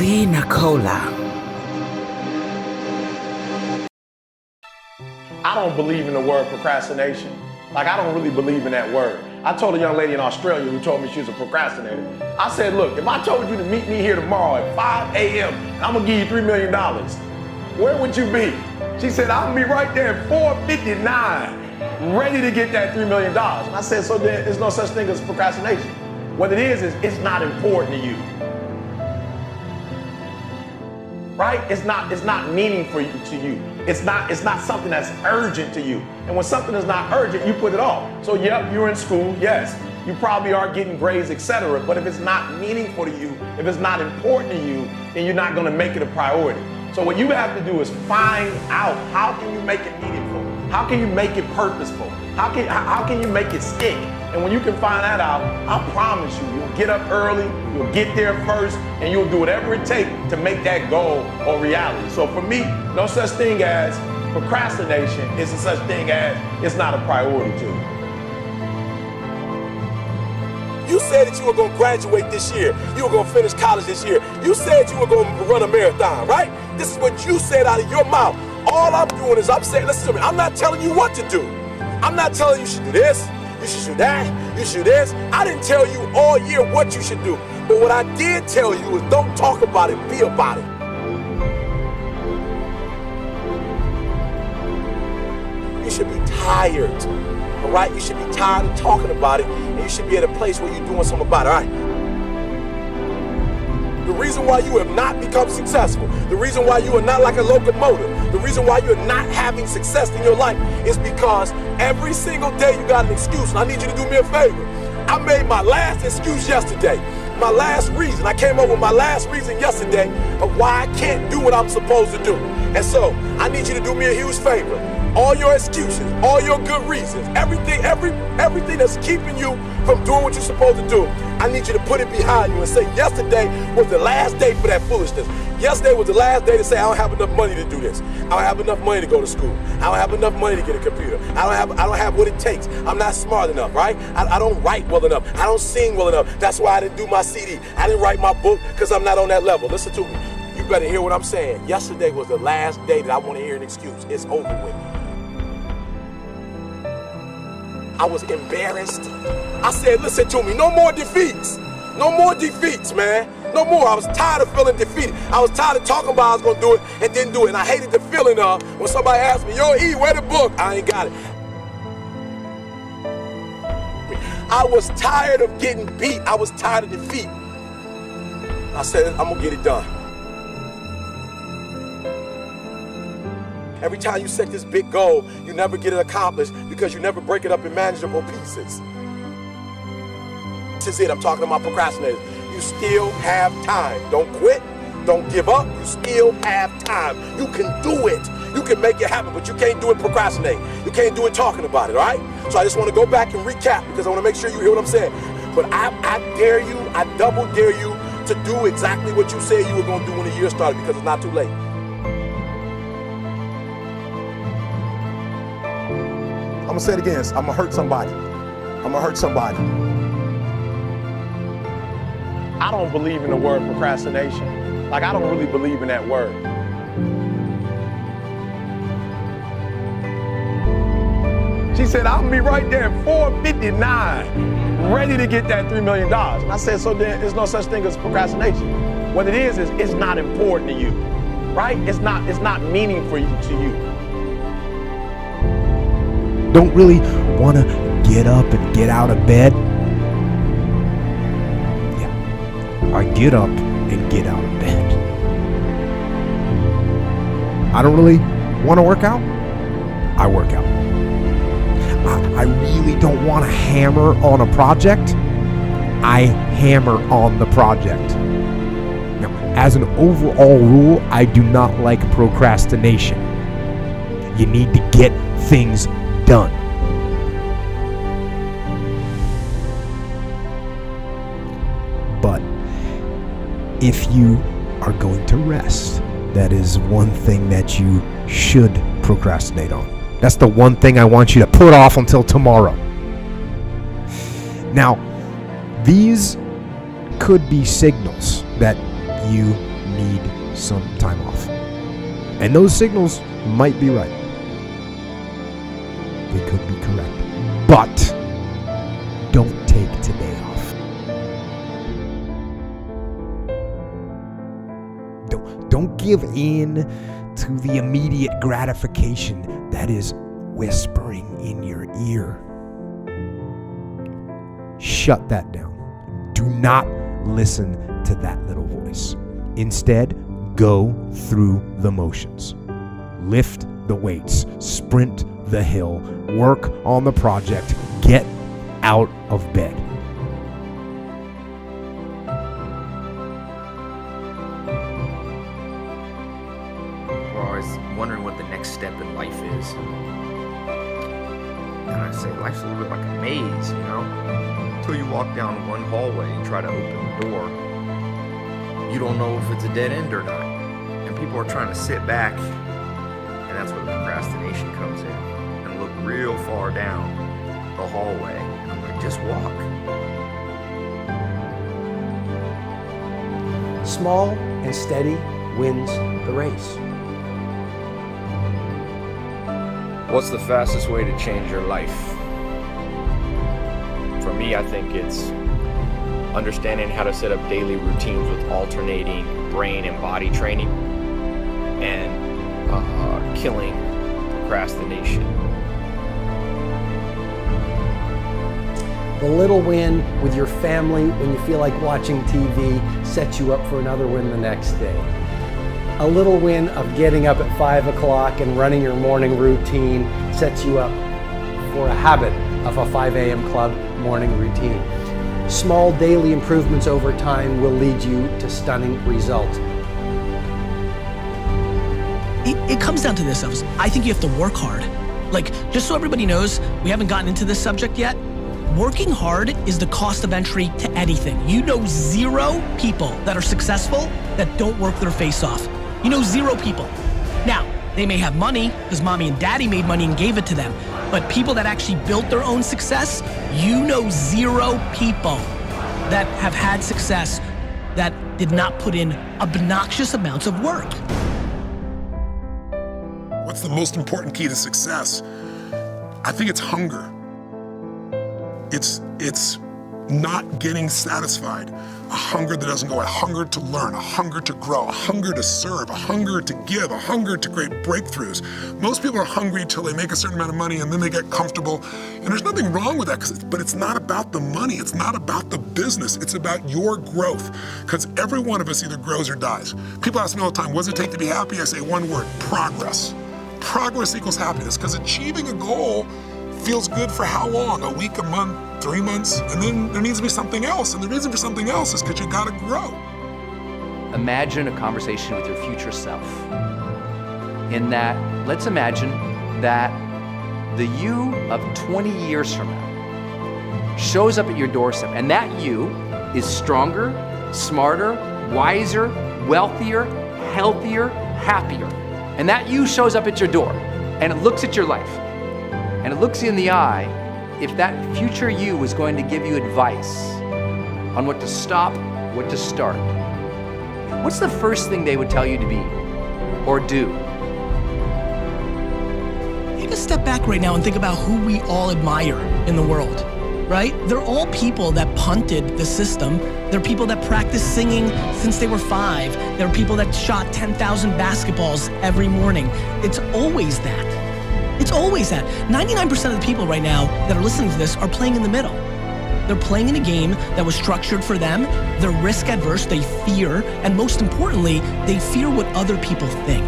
Nacola. I don't believe in the word procrastination. Like, I don't really believe in that word. I told a young lady in Australia who told me she was a procrastinator. I said, look, if I told you to meet me here tomorrow at 5 a.m. and I'm gonna give you $3 million, where would you be? She said, I'll be right there at 4:59, ready to get that $3 million. And I said, so then there's no such thing as procrastination. What it is it's not important to you. Right? It's not meaningful to you. It's not something that's urgent to you. And when something is not urgent, you put it off. So yep, you're in school, yes. You probably are getting grades, etc. But if it's not meaningful to you, if it's not important to you, then you're not gonna make it a priority. So what you have to do is find out, how can you make it meaningful? How can you make it purposeful? How can you make it stick? And when you can find that out, I promise you'll get up early, you'll get there first, and you'll do whatever it takes to make that goal a reality. So for me, no such thing as procrastination. It's a such thing as it's not a priority to you. You said that you were going to graduate this year. You were going to finish college this year. You said you were going to run a marathon, right? This is what you said out of your mouth. All I'm doing is I'm saying, listen to me, I'm not telling you what to do. I'm not telling you should do this, you should do that, you should do this. I didn't tell you all year what you should do. But what I did tell you is don't talk about it, be about it. You should be tired, all right? You should be tired of talking about it, and you should be at a place where you're doing something about it, all right? The reason why you have not become successful, the reason why you are not like a locomotive, the reason why you're not having success in your life is because every single day you got an excuse. And I need you to do me a favor. I made my last excuse yesterday. My last reason. I came up with my last reason yesterday of why I can't do what I'm supposed to do. And so I need you to do me a huge favor. All your excuses, all your good reasons, everything that's keeping you from doing what you're supposed to do, I need you to put it behind you and say, yesterday was the last day for that foolishness. Yesterday was the last day to say, I don't have enough money to do this. I don't have enough money to go to school. I don't have enough money to get a computer. I don't have what it takes. I'm not smart enough, right? I don't write well enough. I don't sing well enough. That's why I didn't do my CD. I didn't write my book because I'm not on that level. Listen to me. You better hear what I'm saying. Yesterday was the last day that I want to hear an excuse. It's over with. I was embarrassed. I said, listen to me, no more defeats. No more defeats, man. No more. I was tired of feeling defeated. I was tired of talking about I was going to do it and didn't do it. And I hated the feeling of when somebody asked me, yo, E, where the book? I ain't got it. I was tired of getting beat. I was tired of defeat. I said, I'm going to get it done. Every time you set this big goal, you never get it accomplished because you never break it up in manageable pieces. This is it. I'm talking about procrastinators. You still have time. Don't quit. Don't give up. You still have time. You can do it. You can make it happen, but you can't do it procrastinating. You can't do it talking about it, all right? So I just want to go back and recap because I want to make sure you hear what I'm saying. But I dare you, I double dare you to do exactly what you said you were going to do when the year started because it's not too late. I'm gonna say it again. I'm gonna hurt somebody. I'm gonna hurt somebody. I don't believe in the word procrastination. Like, I don't really believe in that word. She said, I'll be right there at 4:59, ready to get that $3 million. And I said, so then there's no such thing as procrastination. What it is it's not important to you, right? It's not meaningful to you. Don't really want to get up and get out of bed. Yeah, I get up and get out of bed. I don't really want to work out. I work out. I really don't want to hammer on a project. I hammer on the project. Now, as an overall rule, I do not like procrastination. You need to get things done. But if you are going to rest, that is one thing that you should procrastinate on. That's the one thing I want you to put off until tomorrow. Now, these could be signals that you need some time off. And those signals might be right. They could be correct. But don't take today off. Don't give in to the immediate gratification that is whispering in your ear. Shut that down. Do not listen to that little voice. Instead, go through the motions. Lift the weights, sprint the hill, work on the project, get out of bed. We're always wondering what the next step in life is. And I say life's a little bit like a maze, until you walk down one hallway and try to open the door. You don't know if it's a dead end or not. And people are trying to sit back, and that's where the procrastination comes in, and look real far down the hallway. And I'm like, just walk. Small and steady wins the race. What's the fastest way to change your life? For me, I think it's understanding how to set up daily routines with alternating brain and body training and killing procrastination. The little win with your family when you feel like watching TV sets you up for another win the next day. A little win of getting up at 5 o'clock and running your morning routine sets you up for a habit of a 5 a.m. club morning routine. Small daily improvements over time will lead you to stunning results. It comes down to this, Elvis. I think you have to work hard. Like, just so everybody knows, we haven't gotten into this subject yet. Working hard is the cost of entry to anything. You know 0 people that are successful that don't work their face off. You know 0 people. Now, they may have money because mommy and daddy made money and gave it to them. But people that actually built their own success, you know 0 people that have had success that did not put in obnoxious amounts of work. What's the most important key to success? I think it's hunger. It's not getting satisfied. A hunger that doesn't go, a hunger to learn, a hunger to grow, a hunger to serve, a hunger to give, a hunger to create breakthroughs. Most people are hungry until they make a certain amount of money and then they get comfortable. And there's nothing wrong with that, but it's not about the money. It's not about the business. It's about your growth. Because every one of us either grows or dies. People ask me all the time, what does it take to be happy? I say one word, progress. Progress equals happiness, because achieving a goal feels good for how long? A week, a month, 3 months, and then there needs to be something else. And the reason for something else is because you gotta grow. Imagine a conversation with your future self. In that, let's imagine that the you of 20 years from now shows up at your doorstep, and that you is stronger, smarter, wiser, wealthier, healthier, happier. And that you shows up at your door, and it looks at your life, and it looks you in the eye. If that future you was going to give you advice on what to stop, what to start, what's the first thing they would tell you to be or do? Take a step back right now and think about who we all admire in the world, right? They're all people that punted the system. They're people that practiced singing since they were 5. There are people that shot 10,000 basketballs every morning. It's always that. It's always that. 99% of the people right now that are listening to this are playing in the middle. They're playing in a game that was structured for them. They're risk adverse, they fear, and most importantly, they fear what other people think.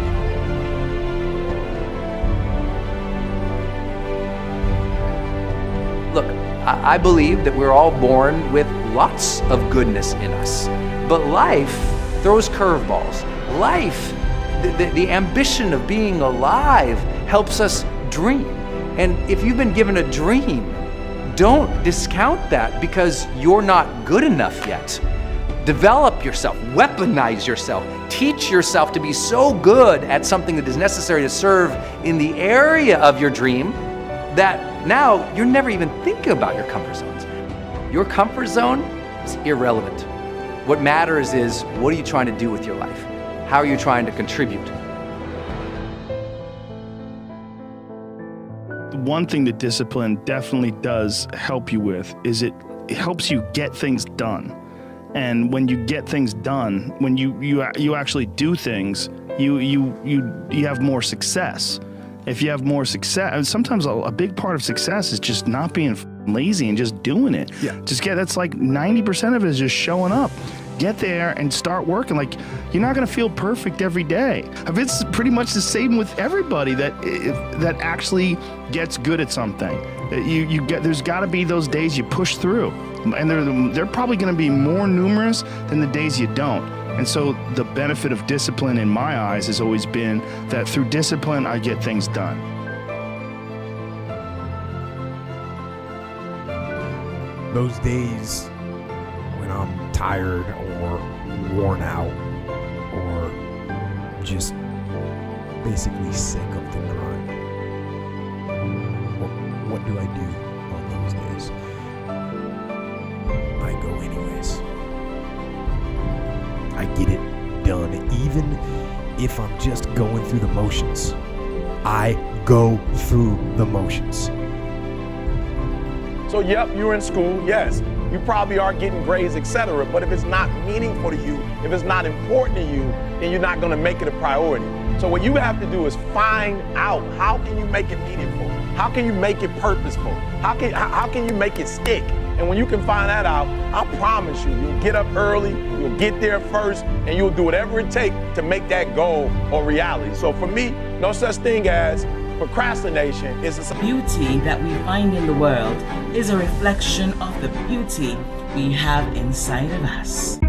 Look, I believe that we're all born with lots of goodness in us, but life throws curveballs. Life, the ambition of being alive helps us dream. And if you've been given a dream, don't discount that because you're not good enough yet. Develop yourself, weaponize yourself, teach yourself to be so good at something that is necessary to serve in the area of your dream that now you're never even thinking about your comfort zones. Your comfort zone is irrelevant. What matters is, what are you trying to do with your life? How are you trying to contribute? One thing that discipline definitely does help you with is it helps you get things done. And when you get things done, when you actually do things, you have more success. If you have more success, and sometimes a big part of success is just not being lazy and just doing it. Yeah. That's like 90% of it is just showing up. Get there and start working. Like, you're not gonna feel perfect every day. It's pretty much the same with everybody that actually gets good at something. There's gotta be those days you push through. And they're probably gonna be more numerous than the days you don't. And so the benefit of discipline in my eyes has always been that through discipline, I get things done. Those days when I'm tired or worn out or just basically sick of the grind, what do I do on those days? I go anyways. I get it done, even if I'm just going through the motions. I go through the motions. So, yep, you're in school, yes. You probably are getting grades, etc. But if it's not meaningful to you, if it's not important to you, then you're not going to make it a priority. So what you have to do is find out, how can you make it meaningful? How can you make it purposeful? How can you make it stick? And when you can find that out, I promise you, you'll get up early, you'll get there first, and you'll do whatever it takes to make that goal a reality. So for me, no such thing as procrastination. Is a beauty that we find in the world is a reflection of the beauty we have inside of us.